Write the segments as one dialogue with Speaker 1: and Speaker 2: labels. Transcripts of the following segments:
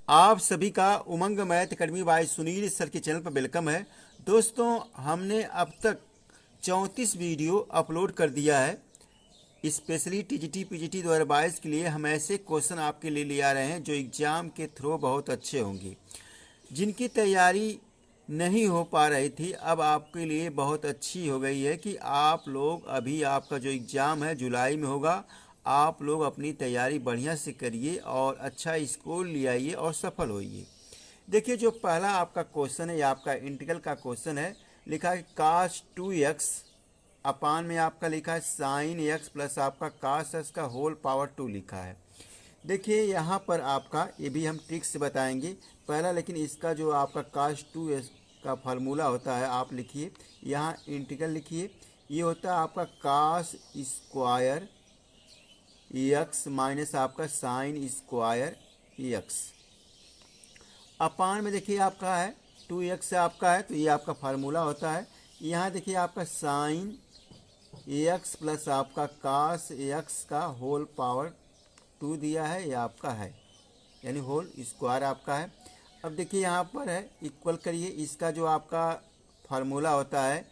Speaker 1: आप सभी का Umang math academy by Sunil sir के चैनल पर वेलकम है। दोस्तों, हमने अब तक 34 वीडियो अपलोड कर दिया है। स्पेशली टीजीटी पीजीटी 2022 के लिए हम ऐसे क्वेश्चन आपके लिए ले आ रहे हैं जो एग्ज़ाम के थ्रू बहुत अच्छे होंगे। जिनकी तैयारी नहीं हो पा रही थी, अब आपके लिए बहुत अच्छी हो गई है कि आप लोग अभी आपका जो एग्ज़ाम है जुलाई में होगा, आप लोग अपनी तैयारी बढ़िया से करिए और अच्छा स्कोर ले आइए और सफल होइए। देखिए, जो पहला आपका क्वेश्चन है, ये आपका इंटीग्रल का क्वेश्चन है। लिखा है cos 2x अपान में आपका लिखा है sin x प्लस आपका cos x का होल पावर 2 लिखा है। देखिए, यहाँ पर आपका ये भी हम ट्रिक से बताएंगे पहला, लेकिन इसका जो आपका cos 2x का फार्मूला होता है आप लिखिए, यहाँ इंटीग्रल लिखिए। ये होता है आपका cos स्क्वायर x माइनस आपका साइन स्क्वायर x अपान में देखिए आपका है 2x से आपका है, तो ये आपका फार्मूला होता है। यहाँ देखिए आपका साइन x प्लस आपका cos x का होल पावर 2 दिया है, ये आपका है, यानी होल स्क्वायर आपका है। अब देखिए यहाँ पर है, इक्वल करिए। इसका जो आपका फार्मूला होता है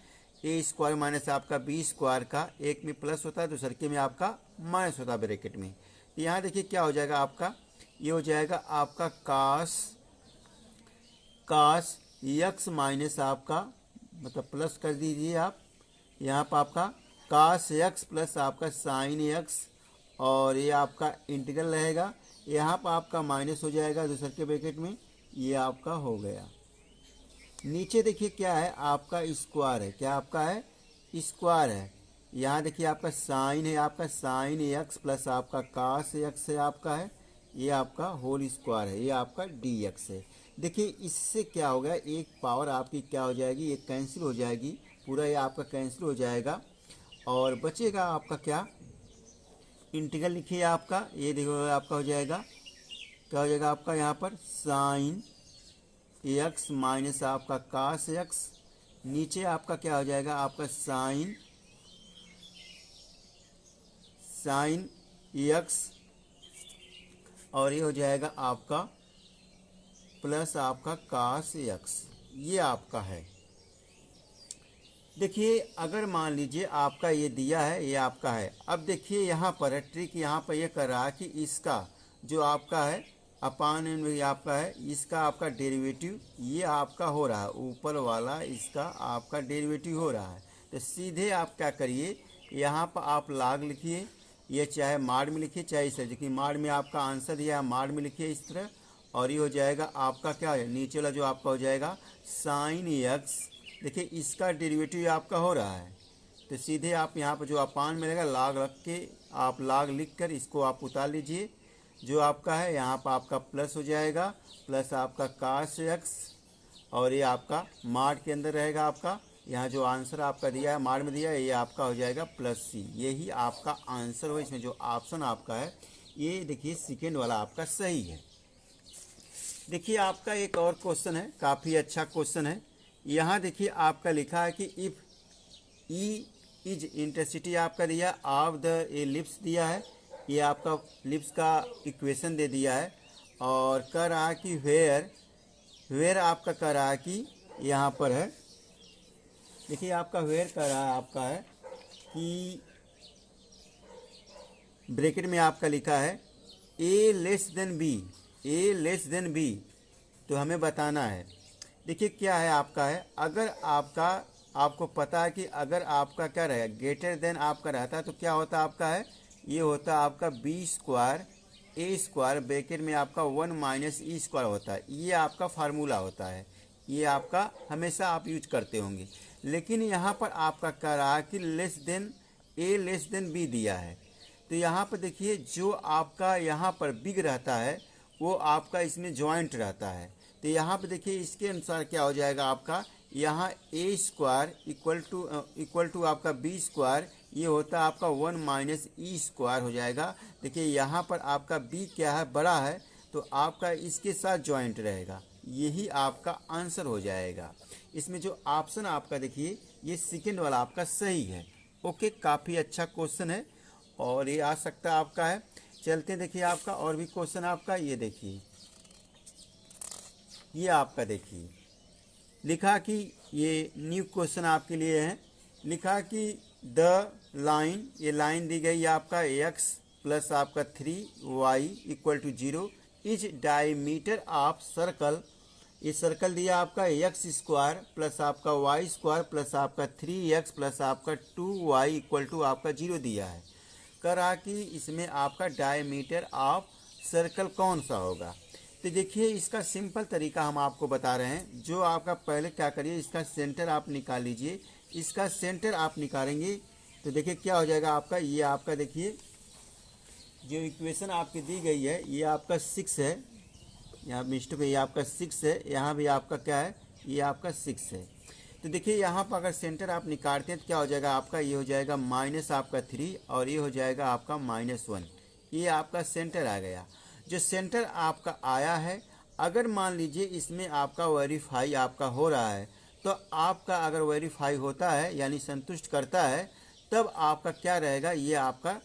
Speaker 1: ए स्क्वायर माइनस आपका बी स्क्वायर का, एक में प्लस होता है दूसरे के में आपका माइनस होता है ब्रैकेट में। यहाँ देखिए क्या हो जाएगा आपका, ये हो जाएगा आपका कास यक्स माइनस आपका, मतलब प्लस कर दीजिए आप, यहाँ पर आपका कास यक्स प्लस आपका साइन यक्स, और ये आपका इंटीग्रल रहेगा। यहाँ पर आपका माइनस हो जाएगा दूसरे के ब्रैकेट में, ये आपका हो गया। नीचे देखिए क्या है आपका स्क्वायर है, क्या आपका है स्क्वायर है। यहाँ देखिए आपका साइन है, आपका साइन एक्स प्लस आपका कास एक्स है आपका है, ये आपका होल स्क्वायर है, ये आपका डी एक्स है। देखिए इससे क्या हो गया, एक पावर आपकी क्या हो जाएगी, ये कैंसिल हो जाएगी, पूरा ये आपका कैंसिल हो जाएगा और बचेगा आपका क्या, इंटीग्रल लिखिए आपका, ये देखो आपका हो जाएगा, क्या हो जाएगा आपका यहाँ पर साइन एक्स माइनस आपका कास एक्स, नीचे आपका क्या हो जाएगा आपका साइन एक्स, और ये हो जाएगा आपका प्लस आपका कास एक्स, ये आपका है। देखिए अगर मान लीजिए आपका ये दिया है, ये आपका है। अब देखिए यहाँ पर है ट्रिक, यहाँ पर ये कर रहा है कि इसका जो आपका है अपान में आपका है, इसका आपका डेरिवेटिव ये आपका हो रहा है, ऊपर वाला इसका आपका डेरिवेटिव हो रहा है। तो सीधे आप क्या करिए, यहाँ पर आप लाग लिखिए, ये चाहे माड में लिखिए चाहे इस तरह, देखिए माड में आपका आंसर दिया है, माड में लिखिए इस तरह, और ये हो जाएगा आपका क्या है, नीचे वाला जो आपका हो जाएगा साइन एक्स। देखिए इसका डेरिवेटिव आपका हो रहा है, तो सीधे आप यहाँ पर जो अपान में रहेगा लाग रख के आप लाग लिख कर इसको आप उतार लीजिए। जो आपका है यहाँ पर आपका प्लस हो जाएगा, प्लस आपका कास एक्स, और ये आपका माड के अंदर रहेगा आपका, यहाँ जो आंसर आपका दिया है माड में दिया है, ये आपका हो जाएगा प्लस सी, यही आपका आंसर हो। इसमें जो ऑप्शन आपका है ये देखिए सेकेंड वाला आपका सही है। देखिए आपका एक और क्वेश्चन है, काफ़ी अच्छा क्वेश्चन है। यहाँ देखिए आपका लिखा है कि इफ़ ई इज इंटेंसिटी आपका दिया ऑफ द एलिप्स दिया है, ये आपका लिप्स का इक्वेशन दे दिया है, और कह रहा है कि वेयर आपका कह रहा है कि यहाँ पर है, देखिए आपका वेयर कह रहा है आपका है कि ब्रैकेट में आपका लिखा है ए लेस देन बी, ए लेस देन बी, तो हमें बताना है। देखिए क्या है आपका है, अगर आपको पता है कि अगर आपका क्या रहेगा ग्रेटर देन आपका रहता है, तो क्या होता है आपका है, ये होता है आपका बी स्क्वायर ए स्क्वायर ब्रैकेट में आपका 1 माइनस ई स्क्वायर होता है, ये आपका फार्मूला होता है, ये आपका हमेशा आप यूज करते होंगे। लेकिन यहाँ पर आपका कह रहा है कि लेस देन ए लेस देन बी दिया है, तो यहाँ पर देखिए जो आपका यहाँ पर बिग रहता है वो आपका इसमें जॉइंट रहता है। तो यहाँ पे देखिए इसके अनुसार क्या हो जाएगा आपका, यहाँ ए स्क्वायर इक्वल टू आपका बी स्क्वायर, ये होता है आपका 1 माइनस ई स्क्वायर हो जाएगा। देखिए यहाँ पर आपका बी क्या है, बड़ा है, तो आपका इसके साथ जॉइंट रहेगा, यही आपका आंसर हो जाएगा। इसमें जो ऑप्शन आपका देखिए ये सेकेंड वाला आपका सही है। ओके, काफ़ी अच्छा क्वेश्चन है और ये आ सकता है आपका है। चलते हैं देखिए आपका और भी क्वेश्चन आपका, ये देखिए ये आपका देखिए लिखा कि ये न्यू क्वेश्चन आपके लिए है। लिखा कि द लाइन, ये लाइन दी गई आपका x प्लस आपका 3y equal to 0 is diameter of circle. ये सर्कल दिया आपका एक्स स्क्वायर प्लस आपका वाई स्क्वायर प्लस आपका 3x प्लस आपका 2y इक्वल टू आपका 0 दिया है। कह रहा कि इसमें आपका डायमीटर ऑफ सर्कल कौन सा होगा। तो देखिए इसका सिंपल तरीका हम आपको बता रहे हैं। जो आपका पहले क्या करिए, इसका सेंटर आप निकाल लीजिए। इसका सेंटर आप निकालेंगे तो देखिए क्या हो जाएगा आपका, ये आपका देखिए जो इक्वेशन आपकी दी गई है ये आपका 6 है, यहाँ मिस्टेक है, ये आपका 6 है, यहाँ भी आपका क्या है, ये आपका 6 है। तो देखिए यहाँ पर अगर सेंटर आप निकालते हैं तो क्या हो जाएगा आपका, ये हो जाएगा माइनस आपका 3 और ये हो जाएगा आपका -1। ये आपका सेंटर आ गया। जो सेंटर आपका आया है, अगर मान लीजिए इसमें आपका वेरीफाई आपका हो रहा है तो आपका अगर वेरीफाई होता है यानी संतुष्ट करता है तब आपका क्या रहेगा, ये आपका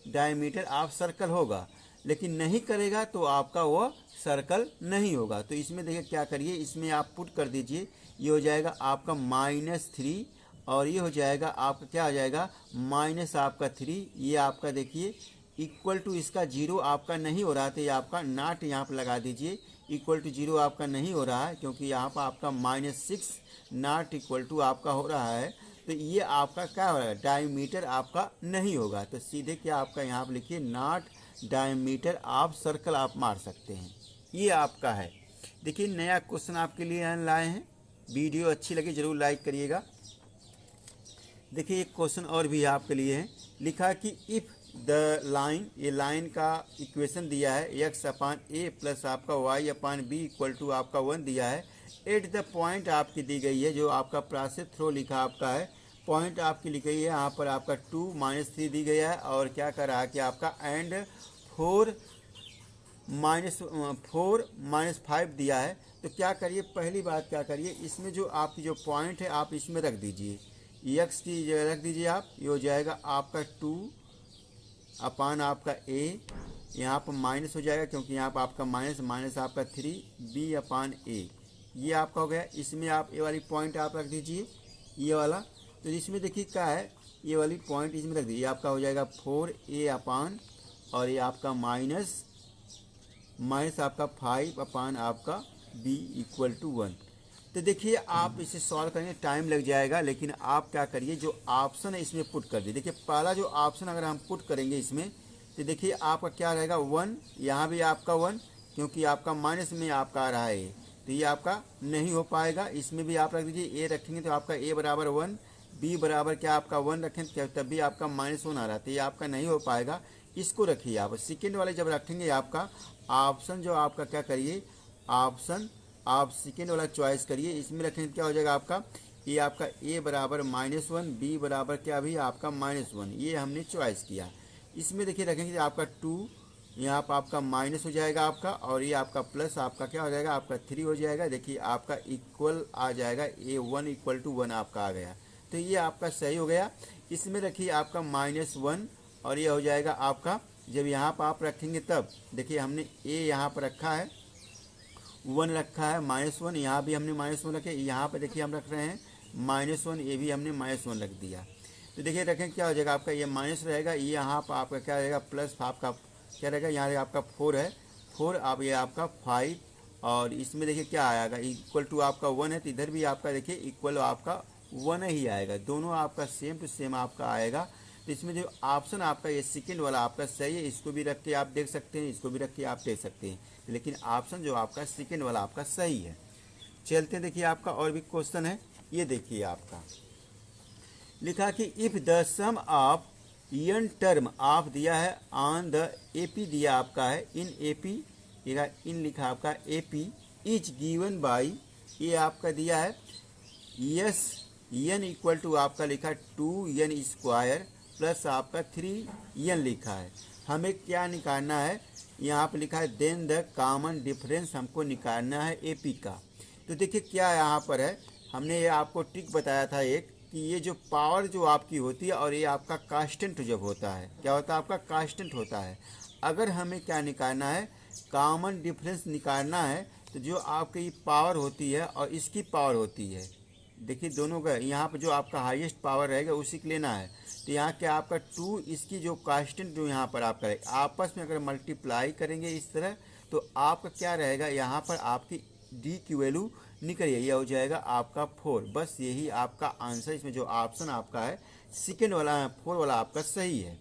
Speaker 1: डायमीटर ऑफ सर्कल होगा। लेकिन नहीं करेगा तो आपका वो सर्कल नहीं होगा। तो इसमें देखिए क्या करिए, इसमें आप पुट कर दीजिए। ये हो जाएगा आपका -3 और ये हो जाएगा आपका क्या हो जाएगा माइनस आपका 3। ये आपका देखिए इक्वल टू इसका 0 आपका नहीं हो रहा तो ये आपका नॉट यहाँ पर लगा दीजिए। इक्वल टू 0 आपका नहीं हो रहा है क्योंकि यहाँ पर आपका -6 नॉट इक्वल टू आपका हो रहा है। तो ये आपका क्या हो रहा है, डायमीटर आपका नहीं होगा। तो सीधे क्या आपका यहाँ पर लिखिए नॉट डायमीटर ऑफ सर्कल आप मार सकते हैं। ये आपका है। देखिए नया क्वेश्चन आपके लिए लाए हैं। वीडियो अच्छी लगी जरूर लाइक करिएगा। देखिए एक क्वेश्चन और भी आपके लिए है। लिखा कि इफ़ द लाइन, ये लाइन का इक्वेशन दिया है x अपान a प्लस आपका y upon b equal to आपका 1 दिया है। एट द पॉइंट आपकी दी गई है, जो आपका प्रासित थ्रो लिखा आपका है, पॉइंट आपकी लिखी है यहाँ पर आपका 2 -3 दी गया है। और क्या कर रहा है कि आपका एंड 4 -5 दिया है। तो क्या करिए, पहली बात क्या करिए, इसमें जो आपकी जो पॉइंट है आप इसमें रख दीजिए, x की जगह रख दीजिए आप। ये हो जाएगा आपका 2 अपान आपका a, यहाँ पर माइनस हो जाएगा क्योंकि यहाँ पर आपका माइनस आपका 3 b अपान a, ये आपका हो गया। इसमें आप ये वाली पॉइंट आप रख दीजिए, ये वाला। तो इसमें देखिए क्या है, ये वाली पॉइंट इसमें रख दीजिए, आपका हो जाएगा 4a अपान और ये आपका माइनस आपका 5 अपान आपका b इक्वल टू 1। तो देखिए आप इसे सॉल्व करेंगे टाइम लग जाएगा, लेकिन आप क्या करिए जो ऑप्शन है इसमें पुट कर दिए। देखिए पहला जो ऑप्शन अगर हम पुट करेंगे इसमें तो देखिए आपका क्या रहेगा 1, यहाँ भी आपका 1 क्योंकि आपका माइनस में आपका आ रहा है, तो ये आपका नहीं हो पाएगा। इसमें भी आप रख दीजिए, a रखेंगे तो आपका a बराबर 1, b बराबर क्या आपका 1 रखें तो तब भी आपका -1 आ रहा है, तो ये आपका नहीं हो पाएगा। इसको रखिए आप। सेकेंड वाले जब रखेंगे आपका ऑप्शन जो आपका क्या करिए, ऑप्शन आप सेकेंड वाला चॉइस करिए। इसमें रखेंगे क्या हो जाएगा आपका, ये आपका a बराबर -1, b बराबर क्या भी आपका -1, ये हमने चॉइस किया। इसमें देखिए रखेंगे आपका 2, यहाँ पर आपका माइनस हो जाएगा आपका, और ये आपका प्लस आपका क्या हो जाएगा आपका 3 हो जाएगा। देखिए आपका इक्वल आ जाएगा, a1 इक्वल टू 1 आपका आ गया, तो ये आपका सही हो गया। इसमें रखिए आपका -1 और ये हो जाएगा आपका, जब यहाँ पर आप रखेंगे तब देखिए हमने a यहाँ पर रखा है 1 रखा है, -1 यहाँ भी हमने -1 रखे, यहाँ पर देखिए हम रख रहे हैं -1, ये भी हमने -1 रख दिया। तो देखिए रखें क्या हो जाएगा आपका, ये माइनस रहेगा, ये यहाँ पर आपका क्या रहेगा प्लस आपका क्या रहेगा, यहाँ आपका 4 है 4, अब ये आपका 5 और इसमें देखिए क्या आएगा इक्वल टू आपका 1 है, तो इधर भी आपका देखिए इक्वल आपका 1 ही आएगा, दोनों आपका सेम टू सेम आपका आएगा। तो इसमें जो ऑप्शन आपका ये सेकंड वाला आपका सही है, इसको भी रख के आप देख सकते हैं, इसको भी रख के आप देख सकते हैं, लेकिन ऑप्शन जो आपका सेकंड वाला आपका सही है। चलते हैं, देखिए आपका और भी क्वेश्चन है। ये देखिए आपका लिखा कि if the sum of n term of दिया है ऑन द AP दिया आपका है, इन AP इन लिखा आपका AP इज गिवन बाई, ये आपका दिया है यस n इक्वल टू आपका लिखा 2n स्क्वायर प्लस आपका 3n लिखा है। हमें क्या निकालना है, यहाँ पर लिखा है देन द कॉमन डिफरेंस हमको निकालना है AP का। तो देखिए क्या यहाँ पर है, हमने ये आपको ट्रिक बताया था एक, कि ये जो पावर जो आपकी होती है और ये आपका कांस्टेंट जब होता है, क्या होता है आपका कांस्टेंट होता है। अगर हमें क्या निकालना है, कॉमन डिफरेंस निकालना है तो जो आपकी पावर होती है और इसकी पावर होती है, देखिए दोनों का यहाँ पर जो आपका हाईएस्ट पावर रहेगा उसी को लेना है। तो यहाँ क्या आपका 2 इसकी जो कांस्टेंट जो यहाँ पर आपका आपस में अगर मल्टीप्लाई करेंगे इस तरह तो आपका क्या रहेगा, यहाँ पर आपकी डी की वैल्यू निकल ये हो जाएगा आपका 4। बस यही आपका आंसर, इसमें जो ऑप्शन आपका है सेकेंड वाला 4 वाला आपका सही है।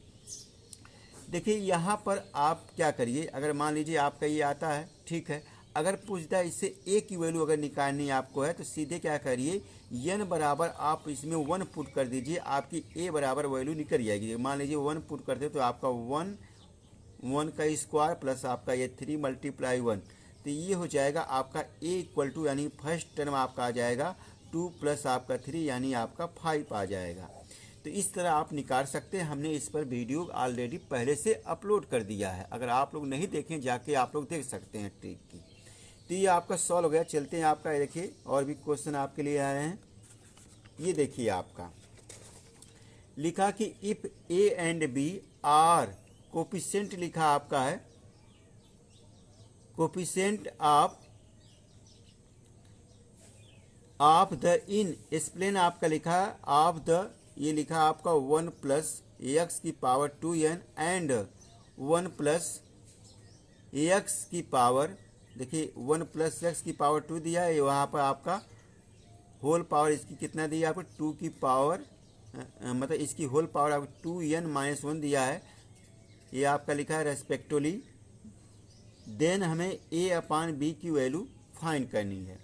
Speaker 1: देखिए यहाँ पर आप क्या करिए, अगर मान लीजिए आपका ये आता है, ठीक है, अगर पूछता है इससे ए की वैल्यू अगर निकालनी आपको है तो सीधे क्या करिए, n बराबर आप इसमें 1 पुट कर दीजिए, आपकी ए बराबर वैल्यू निकल जाएगी। मान लीजिए 1 पुट करते तो आपका 1 का स्क्वायर प्लस आपका ये 3 मल्टीप्लाई 1, तो ये हो जाएगा आपका ए इक्वल टू, यानी फर्स्ट टर्म आपका आ जाएगा 2 प्लस आपका 3 यानी आपका 5 आ जाएगा। तो इस तरह आप निकाल सकते हैं। हमने इस पर वीडियो ऑलरेडी पहले से अपलोड कर दिया है, अगर आप लोग नहीं देखें जाके आप लोग देख सकते हैं ट्रिक की। तो ये आपका सॉल्व हो गया। चलते हैं आपका, देखिए और भी क्वेश्चन आपके लिए आए हैं। ये देखिए आपका लिखा कि if A and B are, coefficient लिखा आपका है, coefficient of the in explain आपका लिखा है ऑफ द, ये लिखा आपका 1 प्लस एक्स की power 2n and 1 plus x की पावर, देखिए 1 प्लस एक्स की पावर 2 दिया है, वहाँ पर आपका होल पावर इसकी कितना दिया आपको 2 की पावर, मतलब इसकी होल पावर आपको 2n-1 दिया है, ये आपका लिखा है रेस्पेक्टिवली। देन हमें a अपान b की वैल्यू फाइंड करनी है।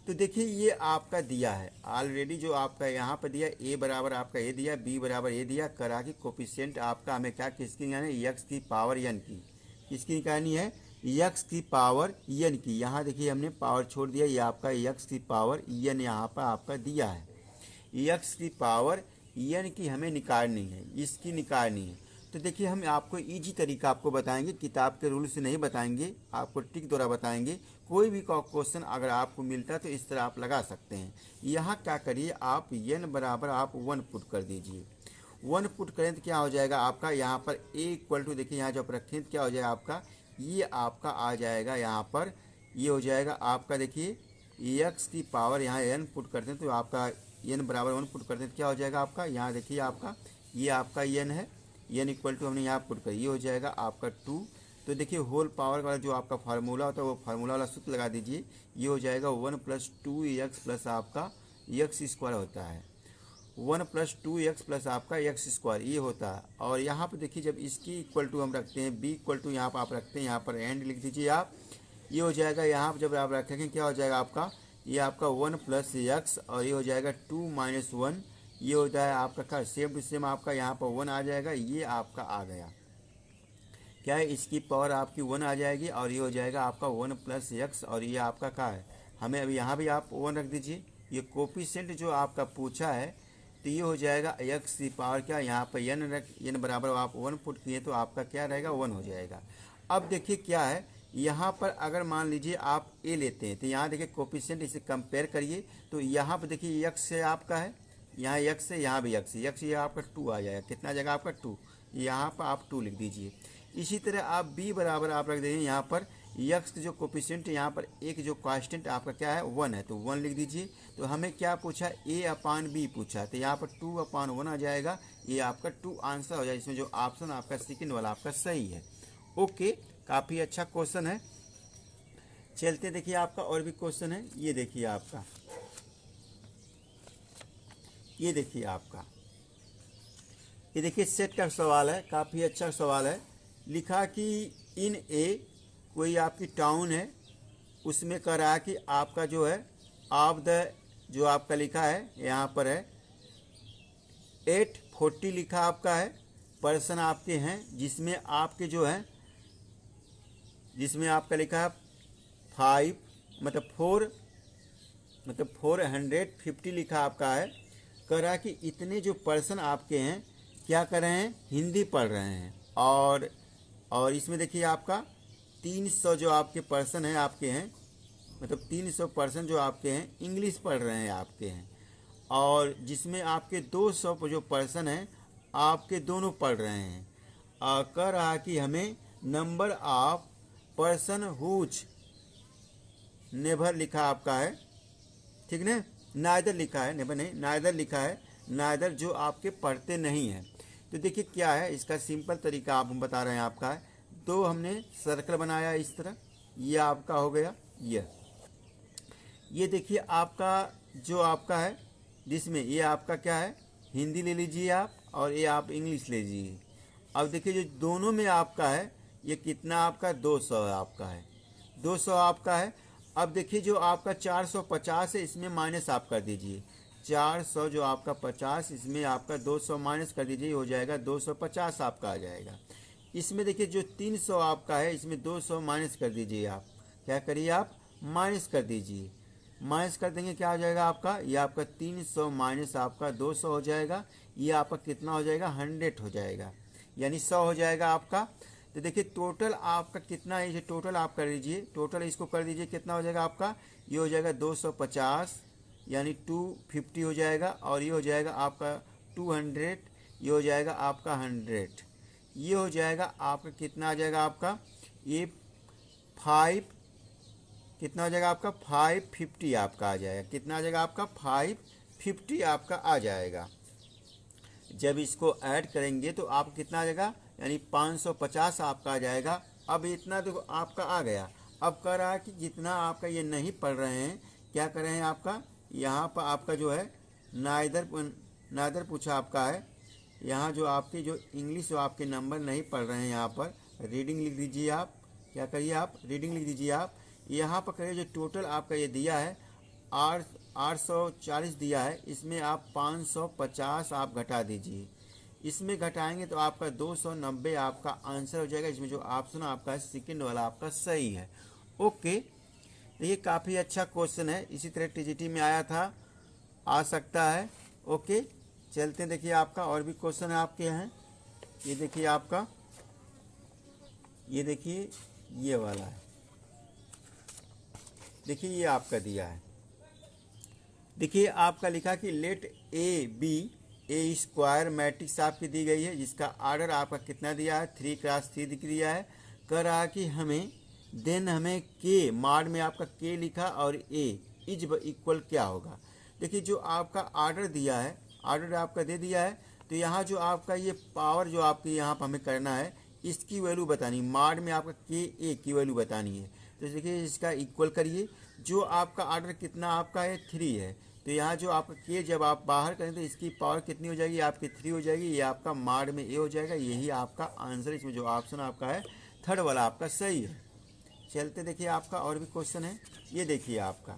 Speaker 1: तो देखिए ये आपका दिया है ऑलरेडी, जो आपका यहाँ पर दिया a बराबर आपका a दिया, b बराबर a दिया, करा कि कोफिशिएंट आपका हमें क्या किसकी निकालनी है, x की पावर n की, किसकी निकालनी है, x की पावर n की। यहाँ देखिए हमने पावर छोड़ दिया, ये आपका x की पावर n यहाँ पर आपका दिया है, x की पावर n की हमें निकालनी है, इसकी निकालनी है। तो देखिए हम आपको इजी तरीका आपको बताएंगे, किताब के रूल से नहीं बताएंगे, आपको ट्रिक द्वारा बताएंगे। कोई भी क्वेश्चन अगर आपको मिलता है तो इस तरह आप लगा सकते हैं। यहाँ क्या करिए, आप n बराबर आप 1 पुट कर दीजिए। 1 पुट करें तो क्या हो जाएगा आपका, यहाँ पर a इक्वल टू, देखिए यहाँ जब रखें तो क्या हो जाएगा आपका, ये आपका आ जाएगा यहाँ पर, ये हो जाएगा आपका, देखिए x की पावर यहाँ n पुट करते हैं तो आपका n बराबर 1 पुट करते हैं तो क्या हो जाएगा आपका, यहाँ देखिए आपका ये आपका n है, n इक्वल टू हमने यहाँ पुट कर, ये हो जाएगा आपका 2। तो देखिए होल पावर वाला जो आपका फार्मूला होता है वो फार्मूला वाला सूत्र लगा दीजिए, ये हो जाएगा 1 प्लस 2x प्लस आपका x स्क्वायर होता है, 1 प्लस 2x प्लस आपका x स्क्वायर ये होता है। और यहाँ पर देखिए जब इसकी इक्वल टू हम रखते हैं, b इक्वल टू यहाँ पर आप रखते हैं, यहाँ पर एंड लिख दीजिए आप, ये हो जाएगा यहाँ पर जब आप रखेंगे क्या हो जाएगा आपका, ये आपका 1 प्लस x और ये हो जाएगा 2 माइनस 1, ये होता है आपका क्या, सेम टू सेम आपका यहाँ पर 1 आ जाएगा, ये आपका आ गया क्या है, इसकी पावर आपकी 1 आ जाएगी और ये हो जाएगा आपका 1 प्लस x और ये आपका क्या है, हमें अभी यहाँ भी आप 1 रख दीजिए। ये कोफिशिएंट जो आपका पूछा है तो ये हो जाएगा x की पावर क्या, यहाँ पर n बराबर आप 1 पुट किए तो आपका क्या रहेगा 1 हो जाएगा। अब देखिए क्या है, यहाँ पर अगर मान लीजिए आप a लेते हैं तो यहाँ देखिए कोफिशिएंट इसे कंपेयर करिए तो यहाँ पर देखिए x है आपका है, यहाँ x है, यहाँ भी x ये आपका 2 आ जाएगा, कितना आ जाएगा आपका 2, यहाँ पर आप 2 लिख दीजिए। इसी तरह आप b बराबर आप रख देंगे, यहाँ पर x जो कोफिशिएंट यहाँ पर एक जो कांस्टेंट आपका क्या है 1 है तो 1 लिख दीजिए। तो हमें क्या पूछा, a अपान b पूछा, तो यहाँ पर 2 अपान 1 आ जाएगा, ये आपका 2 आंसर हो जाएगा। इसमें जो ऑप्शन आपका सेकंड वाला आपका सही है। ओके, काफ़ी अच्छा क्वेश्चन है। चलते देखिए आपका और भी क्वेश्चन है, ये देखिए आपका, ये देखिए आपका, ये देखिए सेट का सवाल है, काफ़ी अच्छा सवाल है। लिखा कि इन ए कोई आपकी टाउन है, उसमें कह रहा है कि आपका जो है ऑफ द, जो आपका लिखा है यहाँ पर है 840 लिखा आपका है पर्सन आपके हैं, जिसमें आपके जो है, जिसमें आपका लिखा है 5 मतलब 450 लिखा आपका है। कह रहा है कि इतने जो पर्सन आपके हैं क्या कर रहे हैं, हिंदी पढ़ रहे हैं, और इसमें देखिए आपका 300 जो आपके पर्सन हैं आपके हैं, मतलब 300 पर्सन जो आपके हैं इंग्लिश पढ़ रहे हैं आपके हैं, और जिसमें आपके 200 जो पर्सन हैं आपके दोनों पढ़ रहे हैं। कह रहा कि हमें number of person whose never लिखा आपका है, ठीक ना, नाइदर लिखा है, नेवर नहीं, नाइदर लिखा है, नाइदर जो आपके पढ़ते नहीं हैं। तो देखिए क्या है इसका सिंपल तरीका आप हम बता रहे हैं आपका है। तो हमने सर्कल बनाया इस तरह, ये आपका हो गया ये देखिए आपका जो आपका है, जिसमें ये आपका क्या है, हिंदी ले लीजिए आप और ये आप इंग्लिश ले लीजिए। अब देखिए जो दोनों में आपका है ये कितना आपका 200 आपका है, 200 आपका है। अब देखिए जो आपका 450 है इसमें माइनस आप कर दीजिए, 400 जो आपका 50 इसमें आपका 200 माइनस कर दीजिए, हो जाएगा 250 आपका आ जाएगा। इसमें देखिए जो 300 आपका है इसमें 200 माइनस कर दीजिए, आप क्या करिए आप माइनस कर दीजिए, माइनस कर देंगे क्या हो जाएगा आपका, ये आपका 300 माइनस आपका 200 हो जाएगा, ये आपका कितना हो जाएगा 100 हो जाएगा, यानी 100 हो जाएगा आपका। तो देखिए टोटल आपका कितना है, ये टोटल आप कर लीजिए, टोटल इसको कर दीजिए कितना हो जाएगा आपका, ये हो जाएगा 250 यानी 250 हो जाएगा, और ये हो जाएगा आपका 200, ये हो जाएगा आपका 100, ये हो जाएगा आपका कितना आ जाएगा आपका, ये 5 कितना हो जाएगा आपका 550 आपका आ जाएगा, कितना आ जाएगा आपका 550 आपका आ जाएगा। जब इसको ऐड करेंगे तो आप कितना आ जाएगा, यानी 550 आपका आ जाएगा। अब इतना तो आपका आ गया। अब कह रहा है कि जितना आपका ये नहीं पढ़ रहे हैं, क्या कर रहे हैं आपका, यहाँ पर आपका जो है नाइदर पूछा आपका है, यहाँ जो आपके जो इंग्लिश जो आपके नंबर नहीं पढ़ रहे हैं, यहाँ पर रीडिंग लिख दीजिए आप, क्या करिए आप रीडिंग लिख दीजिए आप। यहाँ पर करिए जो टोटल आपका ये दिया है 840 दिया है, इसमें आप 550 आप घटा दीजिए, इसमें घटाएंगे तो आपका 290 आपका आंसर हो जाएगा। इसमें जो ऑप्शन आपका सेकंड वाला आपका सही है। ओके, ये काफ़ी अच्छा क्वेश्चन है, इसी तरह टीजीटी में आया था, आ सकता है। ओके चलते हैं, देखिए आपका और भी क्वेश्चन है आपके हैं, ये देखिए आपका, ये देखिए ये वाला है, देखिए ये आपका दिया है, देखिए आपका लिखा कि let A be a square matrix आपकी दी गई है, जिसका आर्डर आपका कितना दिया है 3 क्रॉस 3 दिया है। कह रहा है कि हमें देन हमें के माड में आपका के लिखा और ए इज इक्वल क्या होगा। देखिए जो आपका आर्डर दिया है, आर्डर आपका दे दिया है, तो यहाँ जो आपका ये पावर जो आपके यहाँ पर हमें करना है, इसकी वैल्यू बतानी, माड में आपका के ए की वैल्यू बतानी है। तो देखिए इसका इक्वल करिए, जो आपका आर्डर कितना आपका है 3 है, तो यहाँ जो आपका के जब आप बाहर करें तो इसकी पावर कितनी हो जाएगी आपकी 3 हो जाएगी, ये आपका माड में ए हो जाएगा, यही आपका आंसर। इसमें जो ऑप्शन आपका है थर्ड वाला आपका सही है। चलते देखिए आपका और भी क्वेश्चन है, ये देखिए आपका,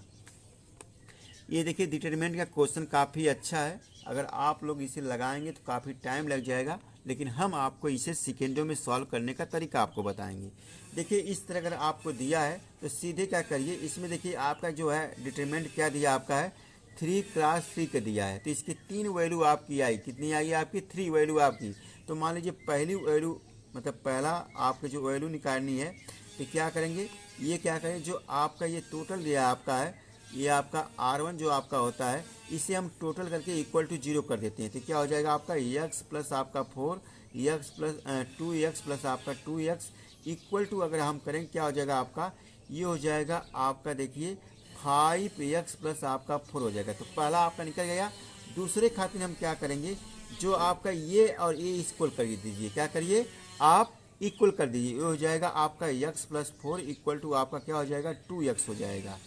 Speaker 1: ये देखिए डिटरमिनेंट का क्वेश्चन काफ़ी अच्छा है, अगर आप लोग इसे लगाएंगे तो काफ़ी टाइम लग जाएगा, लेकिन हम आपको इसे सेकेंडों में सॉल्व करने का तरीका आपको बताएंगे। देखिए इस तरह अगर आपको दिया है तो सीधे क्या करिए, इसमें देखिए आपका जो है डिटरमिनेंट क्या दिया आपका है 3 क्रॉस 3 का दिया है, तो इसकी 3 वैल्यू आपकी आई, कितनी आई आपकी 3 वैल्यू आपकी। तो मान लीजिए पहली वैल्यू मतलब पहला आपको जो वैल्यू निकालनी है, तो क्या करेंगे, ये क्या करें, जो आपका ये टोटल दिया आपका है, ये आपका R1 जो आपका होता है, इसे हम टोटल करके इक्वल टू 0 कर देते हैं, तो क्या हो जाएगा आपका x प्लस आपका 4 x प्लस 2x प्लस आपका 2x इक्वल टू, अगर हम करें क्या हो जाएगा आपका, ये हो जाएगा आपका देखिए 5x प्लस आपका 4 हो जाएगा। तो पहला आपका निकल गया। दूसरे खातिर हम क्या करेंगे, जो आपका ये और ये इक्वल कर दीजिए, क्या करिए आप इक्वल कर दीजिए, ये हो जाएगा आपका x प्लस 4 इक्वल टू आपका क्या हो जाएगा 2x हो जाएगा।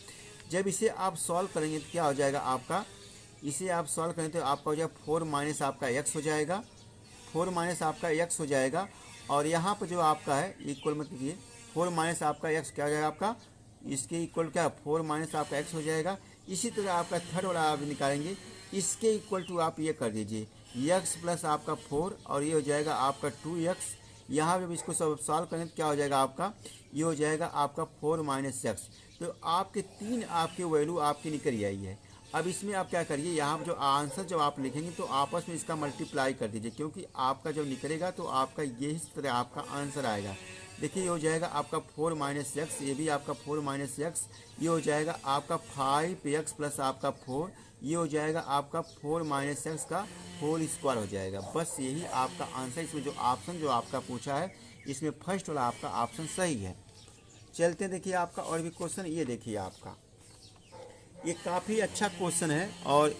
Speaker 1: जब इसे आप सॉल्व करेंगे तो क्या हो जाएगा आपका, इसे आप सॉल्व करें तो आपका हो जाएगा 4 माइनस आपका x हो जाएगा, 4 माइनस आपका x हो जाएगा, और यहाँ पर जो आपका है इक्वल मत कीजिए, 4 माइनस आपका x क्या हो जाएगा आपका, इसके इक्वल क्या 4 माइनस आपका x हो जाएगा। इसी तरह आपका थर्ड वाला आप निकालेंगे, इसके इक्वल टू आप ये कर दीजिए x प्लस आपका 4 और ये हो जाएगा आपका 2x। यहाँ जब इसको सब सॉल्व करें तो क्या हो जाएगा आपका, ये हो जाएगा आपका 4 माइनस x। तो आपके 3 आपके वैल्यू आपकी निकल आई है। अब इसमें आप क्या करिए, यहाँ जो आंसर जब आप लिखेंगे तो आपस में इसका मल्टीप्लाई कर दीजिए, क्योंकि आपका जब निकलेगा तो आपका यही तरह आपका आंसर आएगा। देखिए ये हो जाएगा आपका 4 माइनस एक्स, ये भी आपका 4 माइनस एक्स, ये हो जाएगा आपका 5x प्लस आपका 4, ये हो जाएगा आपका 4 माइनस एक्स का होल स्क्वायर हो जाएगा। बस यही आपका आंसर। इसमें जो ऑप्शन जो आपका पूछा है, इसमें फर्स्ट वाला आपका ऑप्शन सही है। चलते हैं, देखिए आपका और भी क्वेश्चन, ये देखिए आपका ये काफ़ी अच्छा क्वेश्चन है और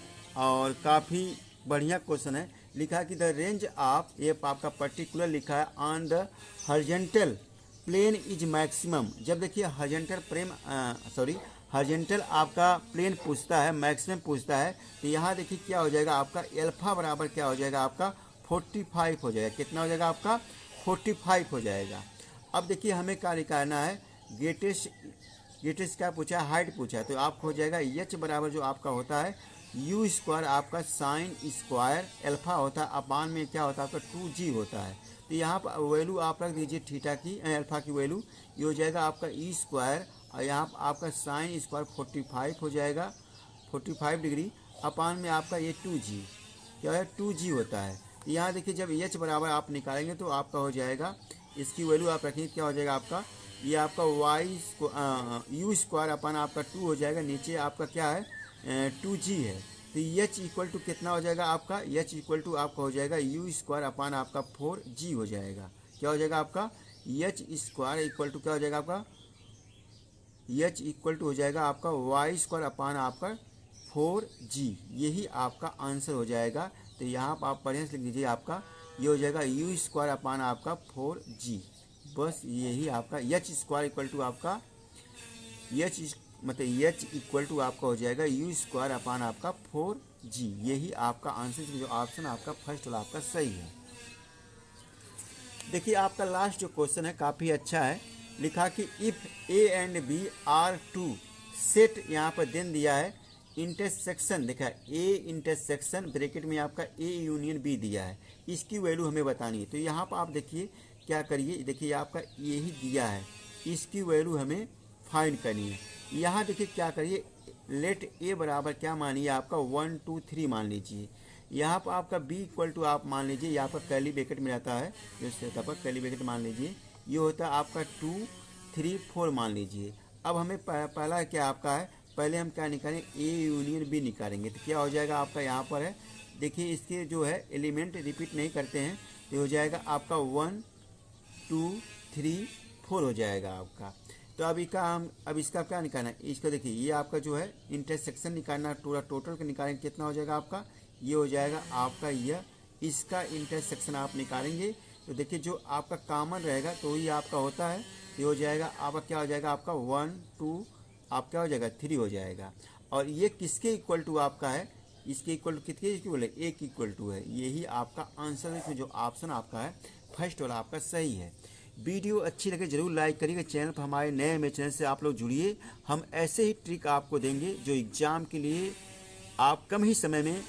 Speaker 1: काफ़ी बढ़िया क्वेश्चन है। लिखा है कि द रेंज ऑफ, ये आपका पर्टिकुलर लिखा है, on the horizontal plane is maximum. जब देखिए हॉरिजॉन्टल आपका प्लेन पूछता है, मैक्सिमम पूछता है, तो यहाँ देखिए क्या हो जाएगा आपका अल्फा बराबर क्या हो जाएगा आपका 45 हो जाएगा। कितना हो जाएगा आपका 45 हो जाएगा। अब देखिए हमें क्या निकालना है, ग्रेटेस्ट क्या पूछा है, हाइट पूछा है, तो आपको हो जाएगा एच बराबर जो आपका होता है यू स्क्वायर आपका साइन स्क्वायर अल्फा होता है, अपान में क्या होता है आपका 2g होता है। तो यहाँ पर वैल्यू आप रख दीजिए थीटा की, अल्फा की वैल्यू, ये हो जाएगा आपका ई स्क्वायर, और यहाँ पर आपका साइन स्क्वायर 45 हो जाएगा, 45 डिग्री, अपान में आपका ये 2g, क्या है 2g होता है। तो यहाँ देखिए जब एच बराबर आप निकालेंगे तो आपका हो जाएगा, इसकी वैल्यू आप रखेंगे, क्या हो जाएगा आपका, ये आपका यू स्क्वायर अपन आपका 2 हो जाएगा, नीचे आपका क्या है 2g है। तो एच इक्वल टू कितना हो जाएगा आपका, एच इक्वल टू आपका हो जाएगा यू स्क्वायर अपन आपका 4g हो जाएगा। क्या हो जाएगा आपका एच स्क्वायर इक्वल टू क्या हो जाएगा आपका, एच इक्वल टू हो जाएगा आपका वाई स्क्वायर अपान आपका 4g, यही आपका आंसर हो जाएगा। तो यहाँ पर आप बढ़िया से लिख दीजिए, आपका ये हो जाएगा यू स्क्वायर अपान आपका 4g, बस यही आपका एच स्क्वायर इक्वल टू आपका एच इक्वल टू आपका हो जाएगा यू स्क्वायर अपान आपका 4g, यही आपका आंसर, जो ऑप्शन आपका फर्स्ट वाला आपका सही है। देखिए आपका लास्ट जो क्वेश्चन है काफ़ी अच्छा है। लिखा कि if A and B are two sets, यहाँ पर देन दिया है इंटरसेक्शन, देखा ए इंटरसेक्शन ब्रैकेट में आपका ए यूनियन बी दिया है, इसकी वैल्यू हमें बतानी है। तो यहाँ पर आप देखिए क्या करिए, देखिए आपका यही दिया है, इसकी वैल्यू हमें फाइंड करनी है। यहाँ देखिए क्या करिए, लेट ए बराबर क्या मानिए आपका 1 2 3 मान लीजिए। यहाँ पर आपका बी इक्वल टू आप मान लीजिए, यहाँ पर कर्ली ब्रैकेट में रहता है, इस जगह पर कर्ली ब्रैकेट मान लीजिए, ये होता है आपका 2 3 4 मान लीजिए। अब हमें पहला क्या आपका है, पहले हम क्या निकालेंगे, ए यूनियन बी निकालेंगे। तो क्या हो जाएगा आपका, यहाँ पर है देखिए इसके जो है एलिमेंट रिपीट नहीं करते हैं, तो हो जाएगा आपका 1 2 3 4 हो जाएगा आपका। तो अब इसका क्या निकालना है, इसको देखिए ये आपका जो है इंटरसेक्शन निकालना, पूरा टोटल का निकालेंगे, कितना हो जाएगा आपका, ये हो जाएगा आपका यह, इसका इंटरसेक्शन आप निकालेंगे तो देखिए जो आपका कॉमन रहेगा तो ही आपका होता है, ये हो जाएगा आपका क्या हो जाएगा आपका 1 2 आप क्या हो जाएगा 3 हो जाएगा। और ये किसके इक्वल टू आपका है, इसके इक्वल टू कितने इक्वल है, एक इक्वल टू है, यही आपका आंसर है। इसमें जो ऑप्शन आपका है फर्स्ट वाला आपका सही है। वीडियो अच्छी लगे जरूर लाइक करिएगा, चैनल पर हमारे नए में चैनल से आप लोग जुड़िए, हम ऐसे ही ट्रिक आपको देंगे जो एग्ज़ाम के लिए आप कम ही समय में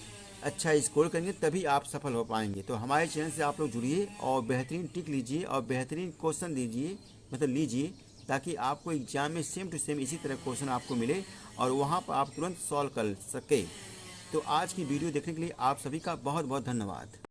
Speaker 1: अच्छा स्कोर करेंगे, तभी आप सफल हो पाएंगे। तो हमारे चैनल से आप लोग जुड़िए और बेहतरीन ट्रिक लीजिए और बेहतरीन क्वेश्चन दीजिए, मतलब लीजिए, ताकि आपको एग्जाम में सेम टू सेम इसी तरह क्वेश्चन आपको मिले और वहाँ पर आप तुरंत सॉल्व कर सके। तो आज की वीडियो देखने के लिए आप सभी का बहुत बहुत धन्यवाद।